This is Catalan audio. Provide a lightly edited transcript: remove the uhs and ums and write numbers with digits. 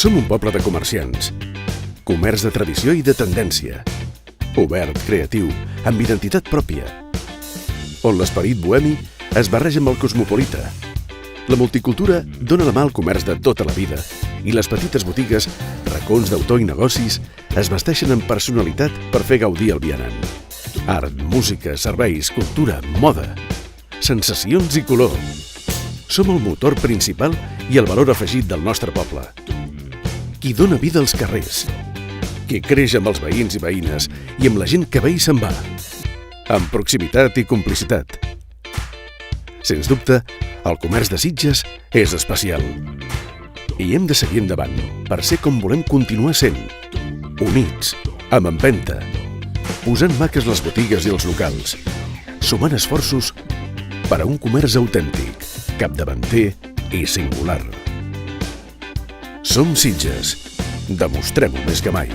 Som un poble de comerciants. Comerç de tradició i de tendència. Obert, creatiu, amb identitat pròpia. On l'esperit bohemi es barreja amb el cosmopolita. La multicultura dona la mà al comerç de tota la vida i les petites botigues, racons d'autor i negocis, es vesteixen amb personalitat per fer gaudir el vianant. Art, música, serveis, cultura, moda, sensacions i color. Som el motor principal i el valor afegit del nostre poble. Qui dona vida als carrers. Qui creix amb els veïns i veïnes i amb la gent que ve i se'n va. Amb proximitat i complicitat. Sens dubte, el comerç de Sitges és especial. I hem de seguir endavant per ser com volem continuar sent. Units, amb empenta, posant maques les botigues i els locals, sumant esforços per a un comerç autèntic, capdavanter i singular. Som Sitges. Demostrem-ho més que mai.